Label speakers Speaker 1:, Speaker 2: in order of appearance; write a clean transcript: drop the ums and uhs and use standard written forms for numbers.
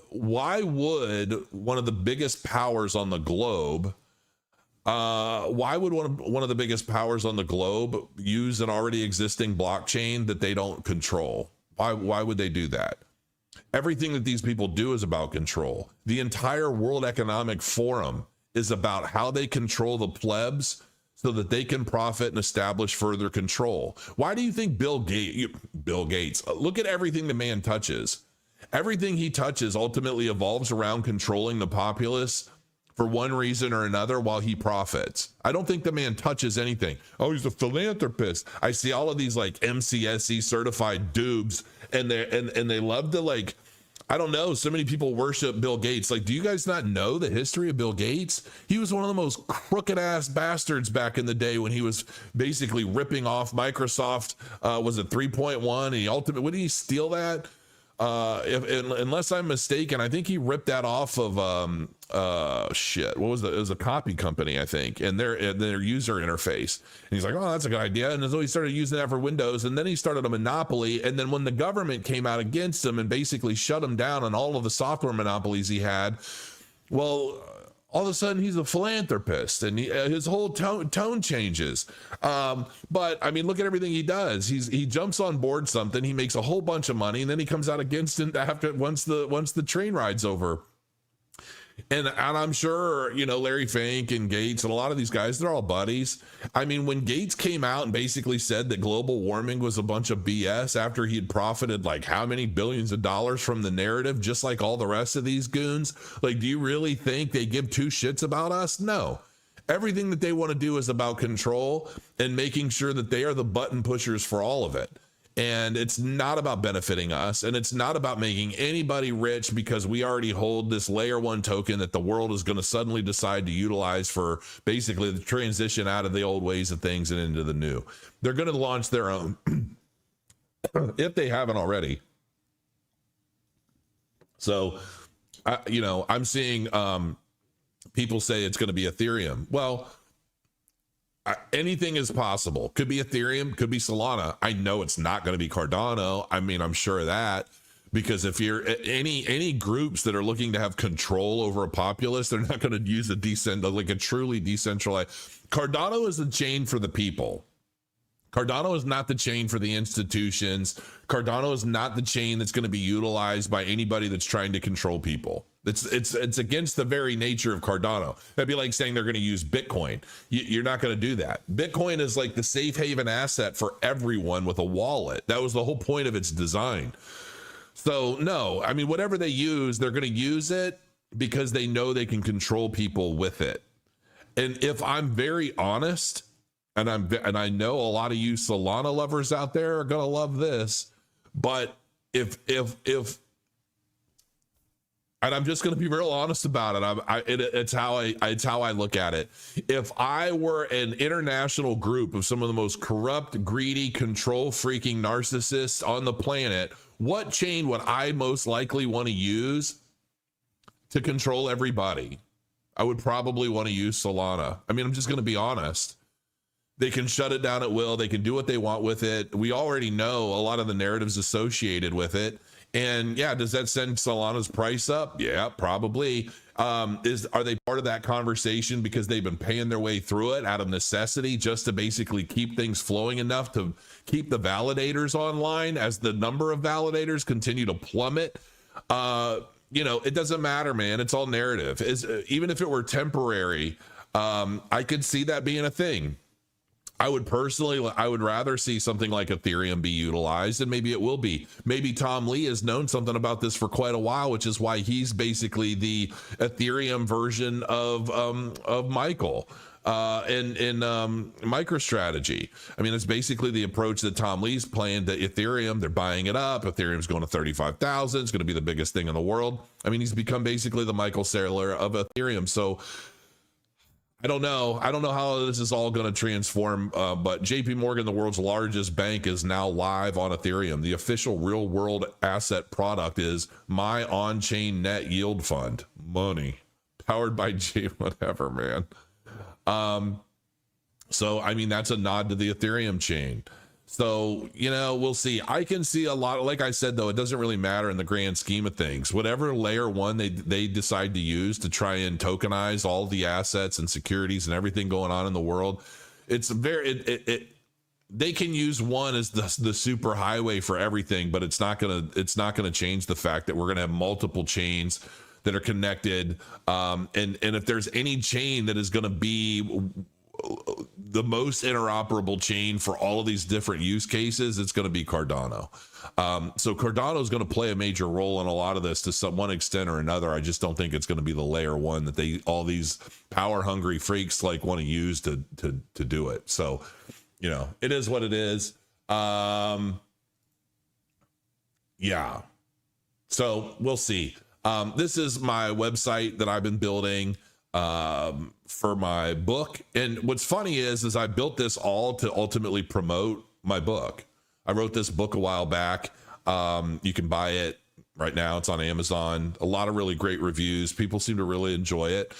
Speaker 1: why would one of the biggest powers on the globe, why would one of the biggest powers on the globe use an already existing blockchain that they don't control? Why would they do that? Everything that these people do is about control. The entire World Economic Forum is about how they control the plebs so that they can profit and establish further control. Why do you think Bill Gates, look at everything the man touches. Everything he touches ultimately evolves around controlling the populace for one reason or another while he profits. I don't think the man touches anything. Oh, he's a philanthropist. I see all of these like MCSE certified dubs, and they love to, like, I don't know, so many people worship Bill Gates. Like, do you guys not know the history of Bill Gates? He was one of the most crooked ass bastards back in the day when he was basically ripping off Microsoft. Was it 3.1? And he ultimately, did he steal that? Unless I'm mistaken, I think he ripped that off of what was it? It was a copy company, I think, and their user interface. And he's like, oh, that's a good idea. And so he started using that for Windows, and then he started a monopoly. And then when the government came out against him and basically shut him down on all of the software monopolies he had, well, all of a sudden he's a philanthropist, and his whole tone changes. But I mean, look at everything he does. He jumps on board something, he makes a whole bunch of money, and then he comes out against it after once the train ride's over. And I'm sure, Larry Fink and Gates and a lot of these guys, they're all buddies. I mean, when Gates came out and basically said that global warming was a bunch of BS after he had profited like how many billions of dollars from the narrative, just like all the rest of these goons, like, do you really think they give two shits about us? No. Everything that they want to do is about control and making sure that they are the button pushers for all of it. And it's not about benefiting us, and it's not about making anybody rich because we already hold this layer one token that the world is going to suddenly decide to utilize for basically the transition out of the old ways of things and into the new. They're going to launch their own if they haven't already. So, I'm seeing people say it's going to be Ethereum. Well, anything is possible. Could be Ethereum, could be Solana. I know it's not going to be Cardano. I mean, I'm sure of that, because if you're any groups that are looking to have control over a populace, they're not going to use a truly decentralized. Cardano is the chain for the people. Cardano is not the chain for the institutions. Cardano is not the chain that's going to be utilized by anybody that's trying to control people. It's against the very nature of Cardano. That'd be like saying they're going to use Bitcoin. You're not going to do that. Bitcoin is like the safe haven asset for everyone with a wallet. That was the whole point of its design. So no, I mean, whatever they use, they're going to use it because they know they can control people with it. And if I'm very honest, and I know a lot of you Solana lovers out there are going to love this, but if and I'm just going to be real honest about it. It's how I look at it. If I were an international group of some of the most corrupt, greedy, control freaking narcissists on the planet, what chain would I most likely want to use to control everybody? I would probably want to use Solana. I mean, I'm just going to be honest. They can shut it down at will. They can do what they want with it. We already know a lot of the narratives associated with it. And yeah, does that send Solana's price up? Yeah, probably. Are they part of that conversation because they've been paying their way through it out of necessity just to basically keep things flowing enough to keep the validators online as the number of validators continue to plummet? It doesn't matter, man. It's all narrative. Even if it were temporary, I could see that being a thing. I would rather see something like Ethereum be utilized, and maybe it will be. Maybe Tom Lee has known something about this for quite a while, which is why he's basically the Ethereum version of Michael in MicroStrategy. I mean, it's basically the approach that Tom Lee's playing to Ethereum. They're buying it up. Ethereum's going to 35,000. It's going to be the biggest thing in the world. I mean, he's become basically the Michael Saylor of Ethereum. So I don't know how this is all going to transform, but JP Morgan, the world's largest bank, is now live on Ethereum. The official real world asset product is my on-chain net yield fund. Money powered by whatever, man. So, I mean, that's a nod to the Ethereum chain. So, we'll see. I can see a lot. Like I said, though, it doesn't really matter in the grand scheme of things. Whatever layer one they decide to use to try and tokenize all the assets and securities and everything going on in the world, it's they can use one as the super highway for everything, but it's not gonna change the fact that we're gonna have multiple chains that are connected. And if there's any chain that is gonna be the most interoperable chain for all of these different use cases, it's going to be Cardano. So Cardano is going to play a major role in a lot of this to some one extent or another. I just don't think it's going to be the layer one that all these power hungry freaks like want to use to do it. So, it is what it is. Yeah. So we'll see. This is my website that I've been building for my book. And what's funny is I built this all to ultimately promote my book. I wrote this book a while back. You can buy it right now. It's on Amazon. A lot of really great reviews. People seem to really enjoy it.